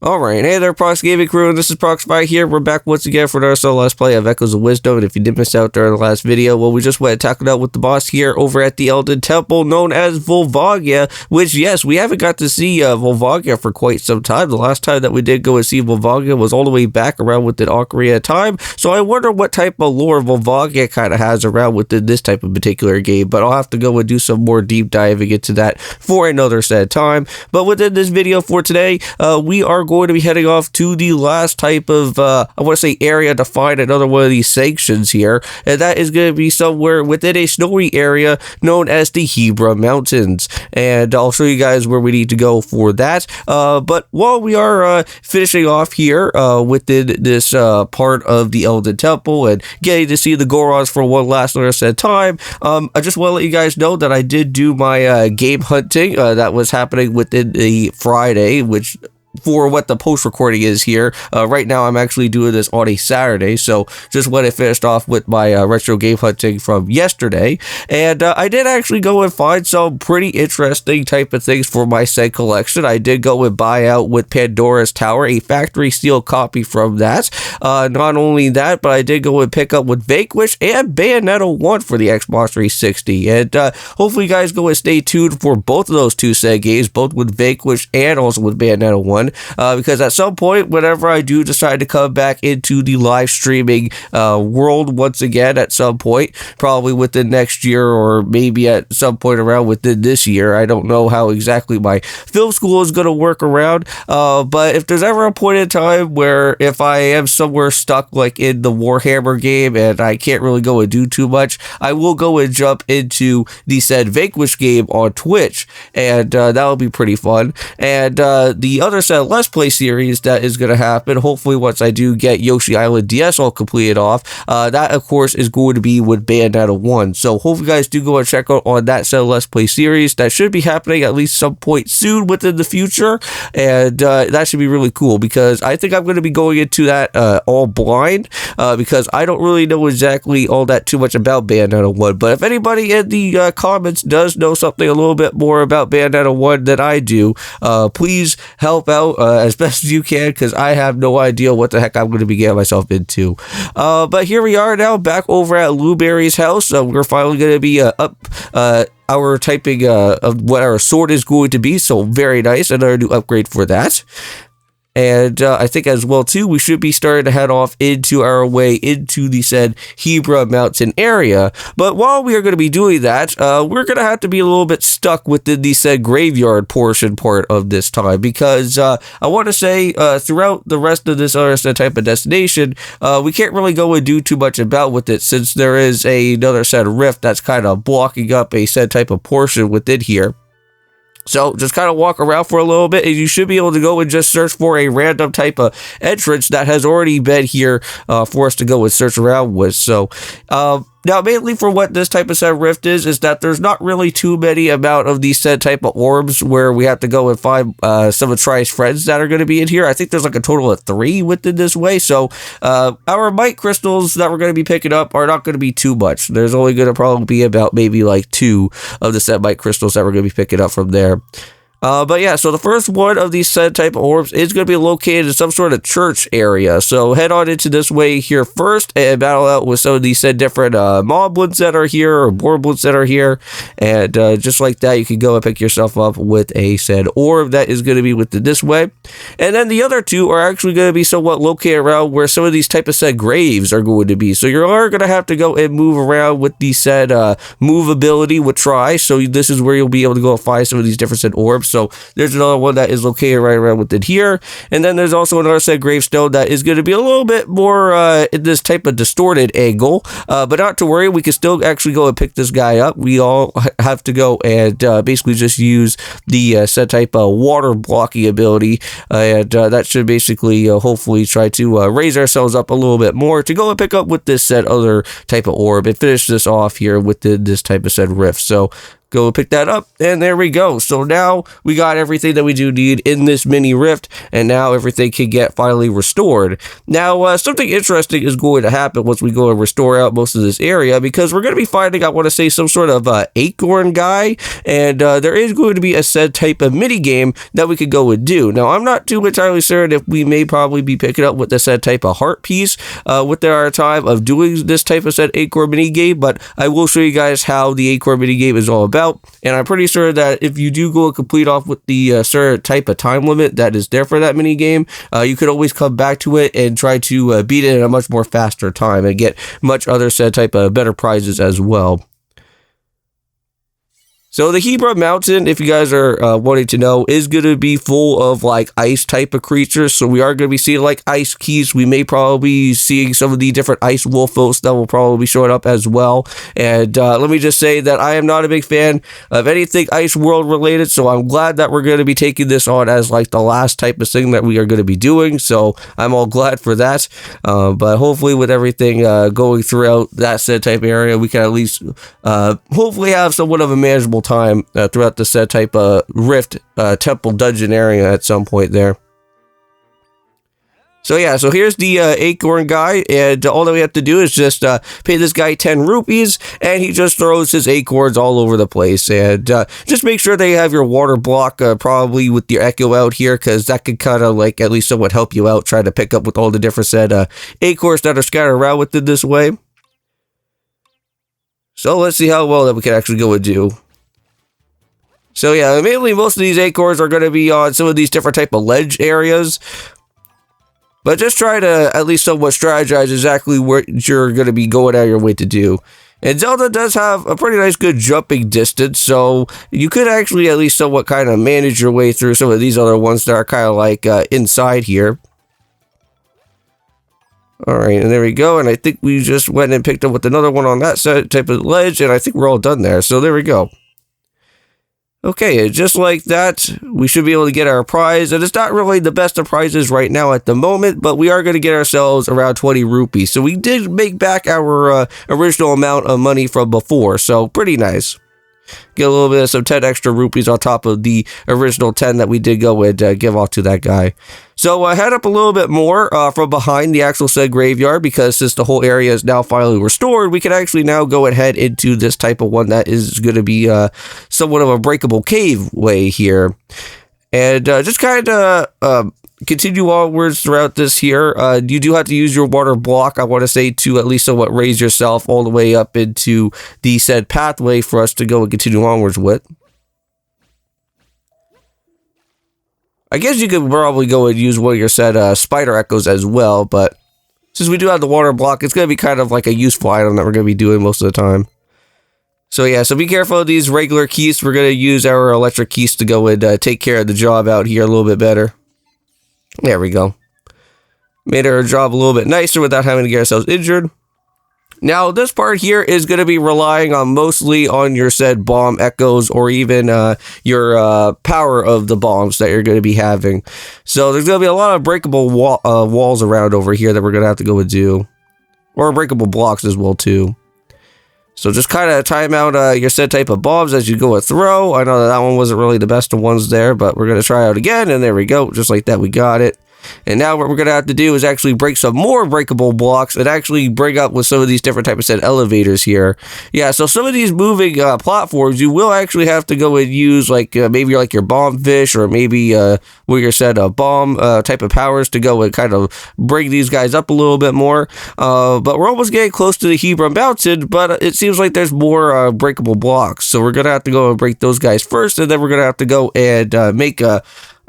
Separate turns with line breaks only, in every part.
Alright, hey there Prox Gaming Crew, and this is Proxify here. We're back once again for another solo Let's Play of Echoes of Wisdom, and if you did miss out during the last video, well, we just went and tackled out with the boss here over at the Elden Temple, known as Volvagia, which, yes, we haven't got to see Volvagia for quite some time. The last time that we did go and see Volvagia was all the way back around within Ocarina of Time, so I wonder what type of lore Volvagia kind of has around within this type of particular game, but I'll have to go and do some more deep diving into that for another said time. But within this video for today, we are going to be heading off to the last type of, I want to say area to find another one of these sanctions here, and that is going to be somewhere within a snowy area known as the Hebra Mountains, and I'll show you guys where we need to go for that. But while we are finishing off here within this part of the Elden Temple and getting to see the Gorons for one last said time, I just want to let you guys know that I did do my game hunting that was happening within the Friday, which for what the post recording is here. Right now I'm actually doing this on a Saturday, so just when I finished off with my retro game hunting from yesterday, and I did actually go and find some pretty interesting type of things for my said collection. I did go and buy out with Pandora's Tower a factory sealed copy from that. Not only that, but I did go and pick up with Vanquish and Bayonetta 1 for the Xbox 360, and hopefully you guys go and stay tuned for both of those two said games, both with Vanquish and also with Bayonetta 1. Because at some point, whenever I do decide to come back into the live streaming world once again at some point, probably within next year or maybe at some point around within this year, I don't know how exactly my film school is going to work around, but if there's ever a point in time where if I am somewhere stuck like in the Warhammer game and I can't really go and do too much, I will go and jump into the said Vanquish game on Twitch, and that'll be pretty fun. And the other side Let's Play series that is going to happen, hopefully once I do get Yoshi Island DS all completed off, that of course is going to be with Bayonetta 1, so hopefully you guys do go and check out on that set of Let's Play series. That should be happening at least some point soon within the future, and that should be really cool, because I think I'm going to be going into that all blind, because I don't really know exactly all that too much about Bayonetta 1, but if anybody in the comments does know something a little bit more about Bayonetta 1 than I do, please help out as best as you can, because I have no idea what the heck I'm going to be getting myself into. But here we are now back over at Luberry's house. We're finally going to be up our typing of what our sword is going to be, so very nice, another new upgrade for that. And I think as well too, we should be starting to head off into our way into the said Hebra Mountain area. But while we are going to be doing that, we're going to have to be a little bit stuck within the said graveyard portion part of this time, because I want to say throughout the rest of this other type of destination, we can't really go and do too much about with it, since there is another set of rift that's kind of blocking up a said type of portion within here. So just kind of walk around for a little bit, and you should be able to go and just search for a random type of entrance that has already been here for us to go and search around with. So now, mainly for what this type of set rift is that there's not really too many amount of these said type of orbs where we have to go and find some of Tri's friends that are going to be in here. I think there's like a total of 3 within this way. So our might crystals that we're going to be picking up are not going to be too much. There's only going to probably be about maybe like 2 of the set might crystals that we're going to be picking up from there. But yeah, so the first one of these said type of orbs is going to be located in some sort of church area. So head on into this way here first and battle out with some of these said different moblins that are here, or borblins that are here. And just like that, you can go and pick yourself up with a said orb that is going to be within this way. And then the other 2 are actually going to be somewhat located around where some of these type of said graves are going to be. So you are going to have to go and move around with the said movability with Tri. So this is where you'll be able to go and find some of these different said orbs. So there's another one that is located right around within here. And then there's also another set gravestone that is going to be a little bit more in this type of distorted angle. But not to worry, we can still actually go and pick this guy up. We all have to go and basically just use the set type of water blocking ability. And that should basically hopefully try to raise ourselves up a little bit more to go and pick up with this set other type of orb and finish this off here with this type of said rift. So go pick that up, and there we go. So now we got everything that we do need in this mini rift, and now everything can get finally restored. Now, something interesting is going to happen once we go and restore out most of this area, because we're going to be finding, I want to say, some sort of Acorn guy, and there is going to be a said type of mini game that we could go and do. Now, I'm not too entirely certain if we may probably be picking up with the said type of heart piece within our time of doing this type of said Acorn mini game, but I will show you guys how the Acorn mini game is all about. And I'm pretty sure that if you do go and complete off with the certain type of time limit that is there for that mini game, you could always come back to it and try to beat it in a much more faster time and get much other said type of better prizes as well. So the Hebra Mountain, if you guys are wanting to know, is going to be full of like ice type of creatures. So we are going to be seeing like ice keys. We may probably be seeing some of the different ice wolfos that will probably be showing up as well. And let me just say that I am not a big fan of anything ice world related. So I'm glad that we're going to be taking this on as like the last type of thing that we are going to be doing. So I'm all glad for that. But hopefully with everything going throughout that said type area, we can at least hopefully have somewhat of a manageable time throughout the set type of rift temple dungeon area at some point there. So yeah, so here's the Acorn guy, and all that we have to do is just pay this guy 10 rupees, and he just throws his acorns all over the place. And just make sure they have your water block probably with your echo out here, because that could kind of like at least somewhat help you out trying to pick up with all the different said acorns that are scattered around within this way. So let's see how well that we can actually go and do. So yeah, mainly most of these acorns are going to be on some of these different type of ledge areas. But just try to at least somewhat strategize exactly what you're going to be going out of your way to do. And Zelda does have a pretty nice good jumping distance, so you could actually at least somewhat kind of manage your way through some of these other ones that are kind of like inside here. Alright, and there we go, and I think we just went and picked up with another one on that type of ledge, and I think we're all done there, so there we go. Okay, just like that, we should be able to get our prize, and it's not really the best of prizes right now at the moment, but we are going to get ourselves around 20 rupees, so we did make back our original amount of money from before, so pretty nice. Get a little bit of some 10 extra rupees on top of the original 10 that we did go and give off to that guy. So head up a little bit more from behind the actual said graveyard, because since the whole area is now finally restored, we can actually now go and head into this type of one that is going to be somewhat of a breakable cave way here. And just kind of continue onwards throughout this here. You do have to use your water block, I want to say, to at least somewhat raise yourself all the way up into the said pathway for us to go and continue onwards with. I guess you could probably go and use one of your said spider echoes as well, but since we do have the water block, it's going to be kind of like a useful item that we're going to be doing most of the time. So yeah, so be careful of these regular keys. We're going to use our electric keys to go and take care of the job out here a little bit better. There we go. Made our job a little bit nicer without having to get ourselves injured. Now, this part here is going to be relying on mostly on your said bomb echoes, or even your power of the bombs that you're going to be having. So there's going to be a lot of breakable walls around over here that we're going to have to go and do. Or breakable blocks as well, too. So just kind of time out your said type of bombs as you go and throw. I know that one wasn't really the best of ones there, but we're going to try out again, and there we go. Just like that, we got it. And now what we're going to have to do is actually break some more breakable blocks and actually bring up with some of these different types of said elevators here. Yeah, so some of these moving platforms, you will actually have to go and use like maybe like your bomb fish, or maybe what your said bomb type of powers to go and kind of bring these guys up a little bit more. But we're almost getting close to the Hebra Mountain, but it seems like there's more breakable blocks. So we're going to have to go and break those guys first, and then we're going to have to go and make a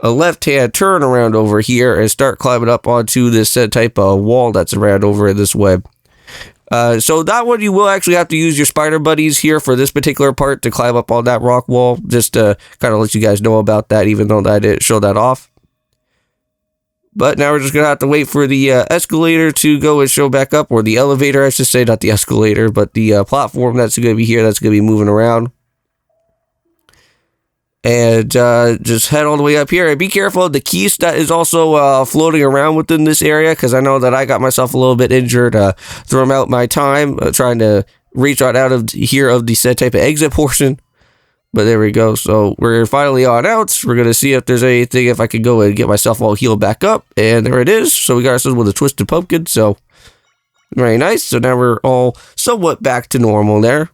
left-hand turn around over here and start climbing up onto this type of wall that's around over this way. So that one, you will actually have to use your spider buddies here for this particular part to climb up on that rock wall, just to kind of let you guys know about that, even though I didn't show that off. But now we're just going to have to wait for the escalator to go and show back up, or the elevator, I should say, not the escalator, but the platform that's going to be here, that's going to be moving around. And just head all the way up here, and be careful of the keys that is also floating around within this area, because I know that I got myself a little bit injured throughout my time trying to reach right out of here of the said type of exit portion. But there we go. So we're finally on out. We're going to see if there's anything, if I can go and get myself all healed back up. And there it is. So we got ourselves with a twisted pumpkin. So very nice. So now we're all somewhat back to normal there.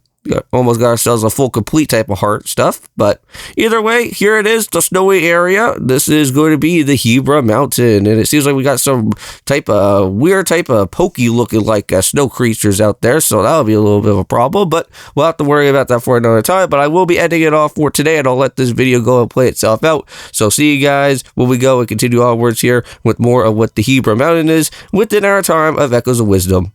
Almost got ourselves a full complete type of heart stuff. But either way, here it is, the snowy area. This is going to be the Hebra Mountain. And it seems like we got some type of weird type of pokey looking like snow creatures out there. So that'll be a little bit of a problem. But we'll have to worry about that for another time. But I will be ending it off for today. And I'll let this video go and play itself out. So see you guys when we go and continue onwards here with more of what the Hebra Mountain is within our time of Echoes of Wisdom.